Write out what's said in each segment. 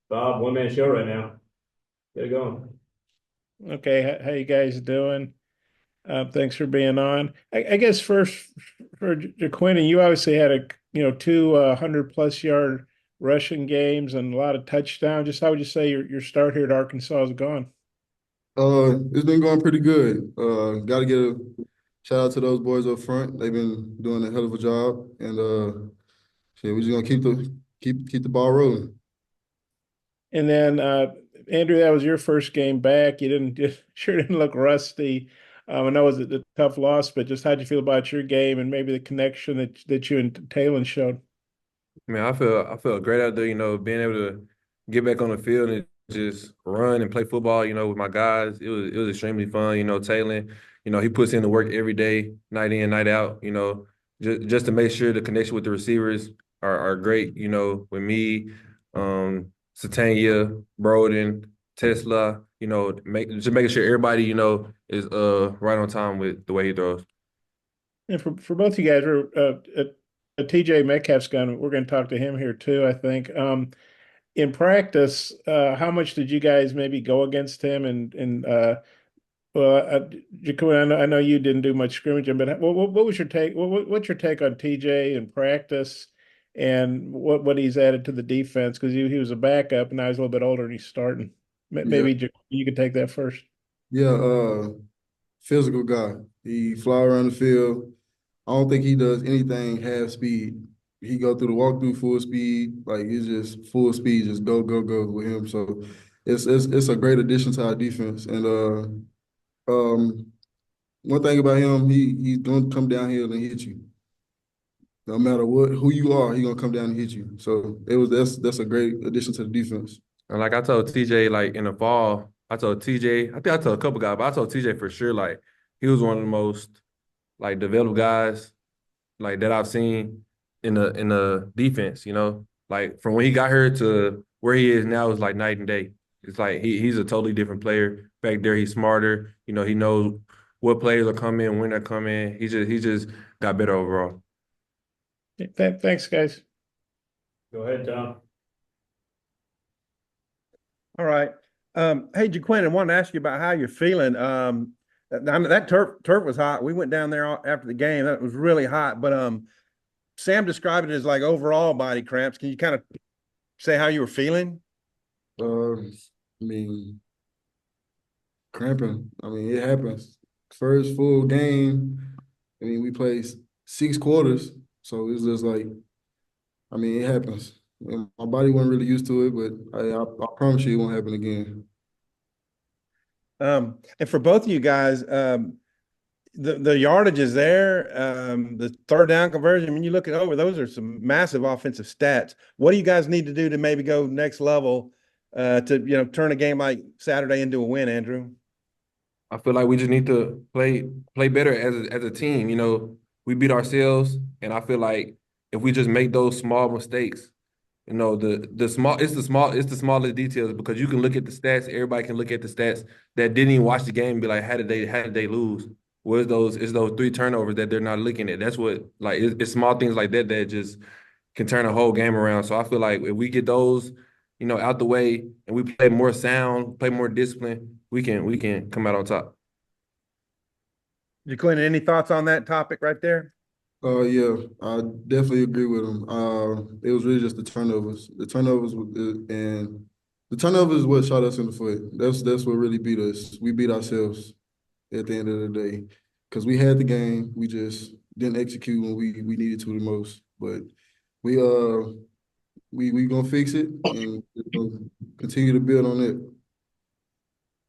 Bob, one man show right now. Get it going. Okay, how you guys doing? Thanks for being on. I guess first for Jaquinty, you obviously had two 100+ yard rushing games and a lot of touchdowns. Just how would you say your start here at Arkansas has gone? It's been going pretty good. Got to get a shout out to those boys up front. They've been doing a hell of a job, and shit, we're just gonna keep the ball rolling. And then Andrew, that was your first game back. You sure didn't look rusty. I know it was a tough loss, but just how'd you feel about your game and maybe the connection that you and Talon showed? Man, I felt great out there, being able to get back on the field and just run and play football, with my guys. It was extremely fun. Taylor, he puts in the work every day, night in, night out, just to make sure the connection with the receivers are great, with me, Satania, Broden, Tesla, just making sure everybody, is right on time with the way he throws. And for both of you guys, TJ Metcalf's gone. We're going to talk to him here too, I think. In practice, how much did you guys maybe go against him? Well, Jacob, I know you didn't do much scrimmaging, but what was your take? What's your take on TJ in practice and what he's added to the defense? Because he was a backup and now he's a little bit older and he's starting. Yeah, Maybe you could take that first. yeah. Physical guy. He fly around the field. I don't think he does anything half speed. He go through the walkthrough full speed, like it's just full speed, just go go go with him. So it's a great addition to our defense. And one thing about him, he's gonna come downhill and hit you. No matter who you are, he's gonna come down and hit you. So that's a great addition to the defense. And like I told TJ, like in the fall, I told TJ, I think I told a couple guys, but I told TJ for sure, like he was one of the most like developed guys like that I've seen in the defense. Like from when he got here to where he is now is like night and day. It's like he's a totally different player. Back there, he's smarter. He knows what players are coming, when they're coming. He just got better overall. Thanks, guys. Go ahead, Tom. All right. Hey, Jaquin, I wanted to ask you about how you're feeling. I mean, that turf was hot. We went down there after the game. That was really hot. But Sam described it as like overall body cramps. Can you kind of say how you were feeling? I mean, cramping. I mean, it happens. First full game. I mean, we played 6 quarters, so it's just like, I mean, it happens. And my body wasn't really used to it, but I promise you, it won't happen again. And for both of you guys, the yardage is there. The third down conversion. When you look it over, those are some massive offensive stats. What do you guys need to do to maybe go next level to turn a game like Saturday into a win, Andrew? I feel like we just need to play better as a team. We beat ourselves, and I feel like if we just make those small mistakes, the smallest details because you can look at the stats. Everybody can look at the stats that didn't even watch the game and be like, how did they lose? It's those three turnovers that they're not looking at. That's what like it's small things like that that just can turn a whole game around. So I feel like if we get those, out the way and we play more sound, play more discipline, we can come out on top. Jaquin, any thoughts on that topic right there? Yeah, I definitely agree with him. It was really just the turnovers. And the turnovers is what shot us in the foot. That's what really beat us. We beat ourselves at the end of the day because we had the game. We just didn't execute when we needed to the most. But we we gonna fix it and we're gonna continue to build on it.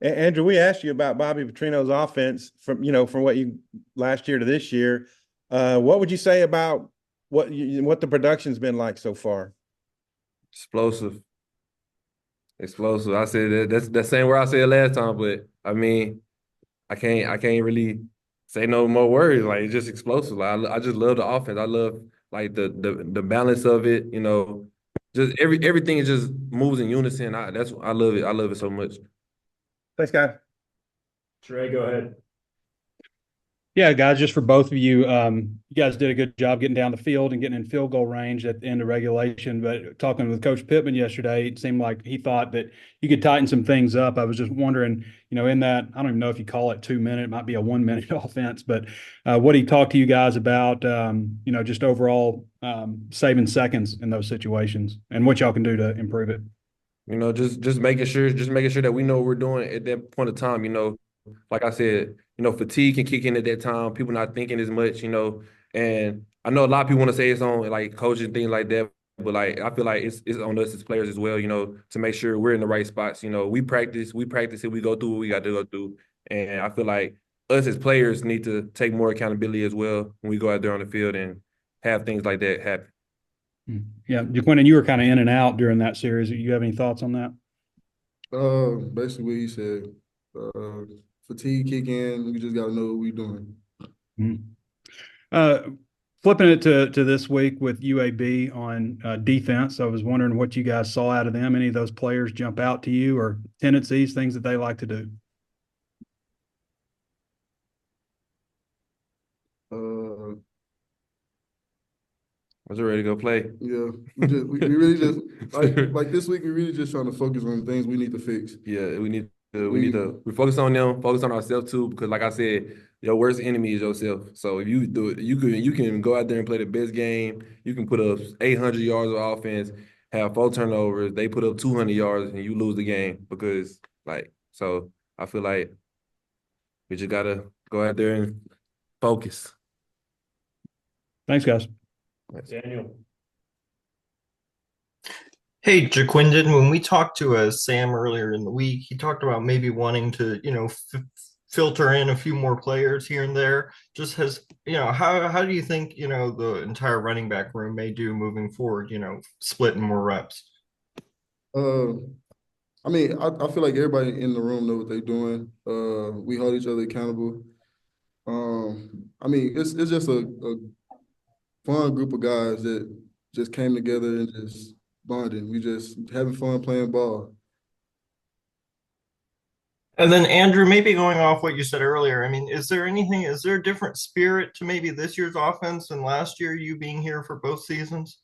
Andrew, we asked you about Bobby Petrino's offense from what you last year to this year. What would you say about what the production's been like so far? Explosive, explosive. I said that's the same word I said last time, but I mean, I can't really say no more words. Like it's just explosive. Like I just love the offense. I love like the balance of it. Just everything is just moves in unison. I love it. I love it so much. Thanks, guys. Trey, go ahead. Yeah, guys, just for both of you, you guys did a good job getting down the field and getting in field goal range at the end of regulation. But talking with Coach Pittman yesterday, it seemed like he thought that you could tighten some things up. I was just wondering, in that, I don't even know if you call it 2 minute, it might be a 1 minute offense, but what he talked to you guys about, just overall saving seconds in those situations and what y'all can do to improve it. Just making sure that we know what we're doing at that point of time. Like I said, fatigue can kick in at that time. People not thinking as much. And I know a lot of people want to say it's on like coaching things like that, but like I feel like it's on us as players as well. To make sure we're in the right spots. We practice it, we go through what we got to go through, and I feel like us as players need to take more accountability as well when we go out there on the field and have things like that happen. Yeah, Jaquindon, you were kind of in and out during that series. You have any thoughts on that? Basically what he said. Fatigue kick in. We just got to know what we're doing. Flipping it to this week with UAB on defense, I was wondering what you guys saw out of them. Any of those players jump out to you, or tendencies, things that they like to do? Was ready to go play? Yeah, we really just like this week. We really just trying to focus on things we need to fix. Yeah, we focus on them, focus on ourselves too, because like I said, your worst enemy is yourself. So if you do it, you can go out there and play the best game. You can put up 800 yards of offense, have 4 turnovers. They put up 200 yards, and you lose the game because so I feel like we just gotta go out there and focus. Thanks, guys. Daniel. Hey, Jaquindon, when we talked to Sam earlier in the week, he talked about maybe wanting to, filter in a few more players here and there. Just how do you think, the entire running back room may do moving forward, splitting more reps? I mean, I feel like everybody in the room know what they're doing. We hold each other accountable. I mean, it's just a fun group of guys that just came together and just bonding. We just having fun playing ball. And then Andrew, maybe going off what you said earlier, I mean, is there a different spirit to maybe this year's offense than last year, you being here for both seasons?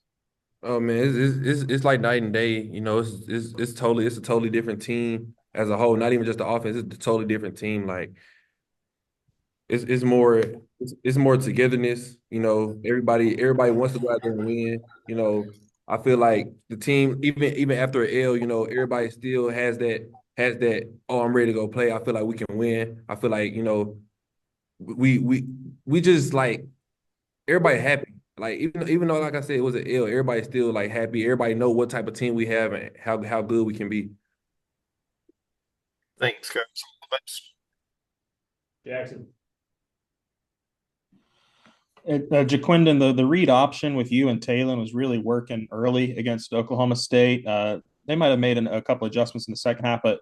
Oh man, it's like night and day. It's a totally different team as a whole. Not even just the offense; it's a totally different team. Like it's more togetherness. Everybody wants to go out there and win. I feel like the team, even after an L, everybody still has that. Oh, I'm ready to go play. I feel like we can win. I feel like we just like everybody happy. Like even though like I said it was an L, everybody's still like happy. Everybody know what type of team we have and how good we can be. Thanks, guys. Jackson. Jaquindon, the read option with you and Talon was really working early against Oklahoma State. They might have made a couple adjustments in the second half, but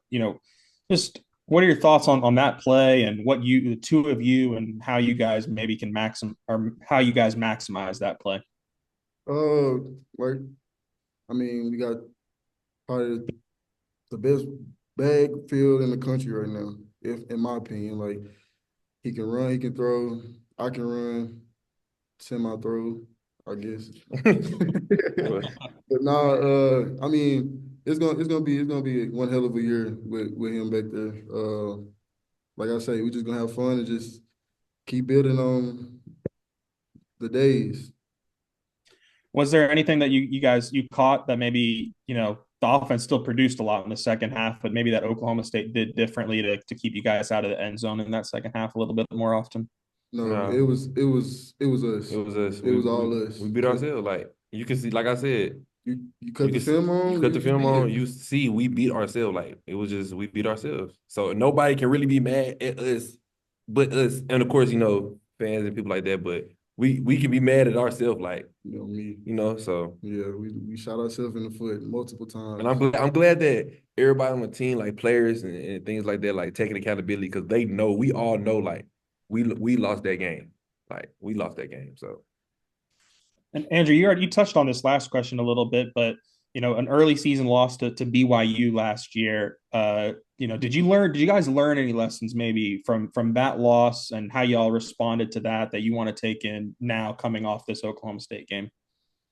just what are your thoughts on that play and the two of you, and how you guys maybe can how you guys maximize that play? Like, I mean, we got probably the best bag field in the country right now, if in my opinion. Like, he can run, he can throw, I can run, semi-throw, I guess. But nah, I mean, it's gonna be one hell of a year with him back there. Like I say, we just gonna have fun and just keep building on the days. Was there anything that you guys caught that maybe the offense still produced a lot in the second half, but maybe that Oklahoma State did differently to keep you guys out of the end zone in that second half a little bit more often? No, it was us. It was us. It was all us. We beat ourselves. Like you can see, like I said, you cut the film on. You cut the film on. You see, we beat ourselves. Like it was just we beat ourselves. So nobody can really be mad at us, but us. And of course, fans and people like that. But we can be mad at ourselves. Like me. So yeah, we shot ourselves in the foot multiple times. And I'm glad that everybody on the team, like players and things like that, like taking accountability because we all know, like we lost that game. Like we lost that game. So. And Andrew, you touched on this last question a little bit, but an early season loss to BYU last year. Did you guys learn any lessons maybe from that loss and how y'all responded to that you want to take in now coming off this Oklahoma State game?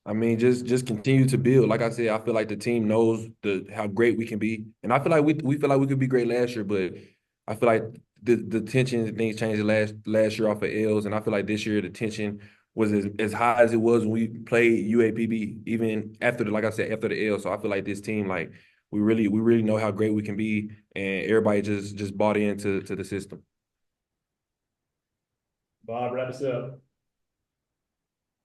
I mean, just continue to build. Like I said, I feel like the team knows how great we can be, and I feel like we feel like we could be great last year, but I feel like the tension and things changed last year off of L's, and I feel like this year the tension was as high as it was when we played UAPB, even after like I said, after the L. So I feel like this team, like we really know how great we can be, and everybody just bought into the system. Bob, wrap us up.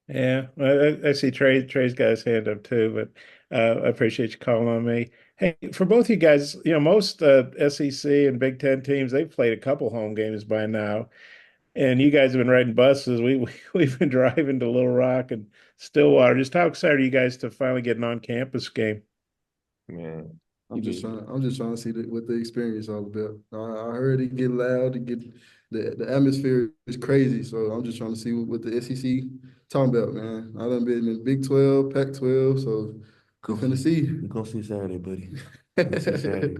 Yeah, I see Trey's got his hand up too, but I appreciate you calling on me. Hey, for both you guys, most SEC and Big Ten teams, they've played a couple home games by now, and you guys have been riding buses. We've been driving to Little Rock and Stillwater. Just how excited are you guys to finally get an on-campus game? Man, I'm just trying to see what the experience all about. I heard it get loud, the atmosphere is crazy. So I'm just trying to see what the SEC talking about, man. I done been in Big 12, Pac-12, so we're finna see. You're gonna see Saturday, buddy. Gonna see Saturday.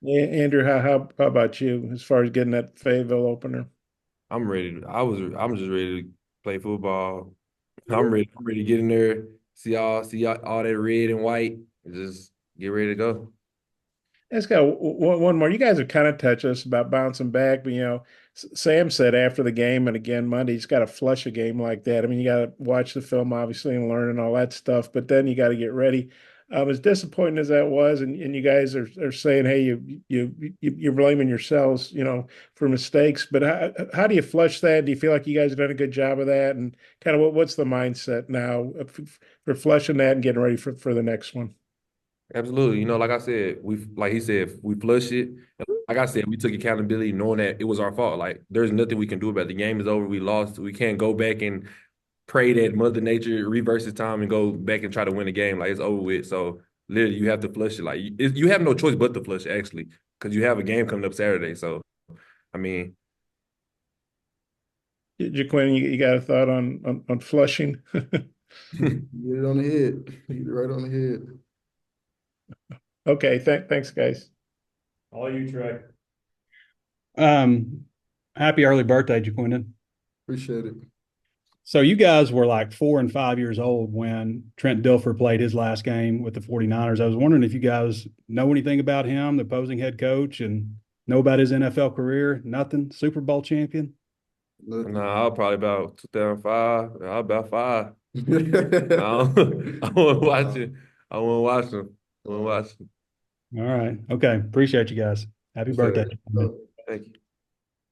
Yeah, Andrew, how about you as far as getting that Fayetteville opener? I'm ready. I'm just ready to play football. I'm ready to get in there, see y'all all that red and white, and just get ready to go. Let's go one more. You guys have kind of touched us about bouncing back, but Sam said after the game and again Monday, you just got to flush a game like that. I mean, you got to watch the film obviously and learn and all that stuff, but then you got to get ready. As disappointing as that was, and you guys are saying, hey, you're blaming yourselves, for mistakes. But how do you flush that? Do you feel like you guys have done a good job of that? And kind of what's the mindset now for flushing that and getting ready for the next one? Absolutely. Like I said, like he said, we flushed it. Like I said, we took accountability knowing that it was our fault. Like there's nothing we can do about it. The game is over. We lost. We can't go back and pray that Mother Nature reverses time and go back and try to win the game. Like it's over with. So literally, you have to flush it. Like you have no choice but to flush actually, because you have a game coming up Saturday. So, I mean, Jaquin, you got a thought on flushing? Get it on the head. Get it right on the head. Okay, thanks, guys. All you, Trey. Happy early birthday, Jaquindon. Appreciate it. So you guys were like 4 and 5 years old when Trent Dilfer played his last game with the 49ers. I was wondering if you guys know anything about him, the opposing head coach, and know about his NFL career. Nothing? Super Bowl champion? I was probably about 2005. I was about 5. I won't watch it. I won't watch him. I won't watch him. All right. Okay. Appreciate you guys. Happy birthday. Thank you.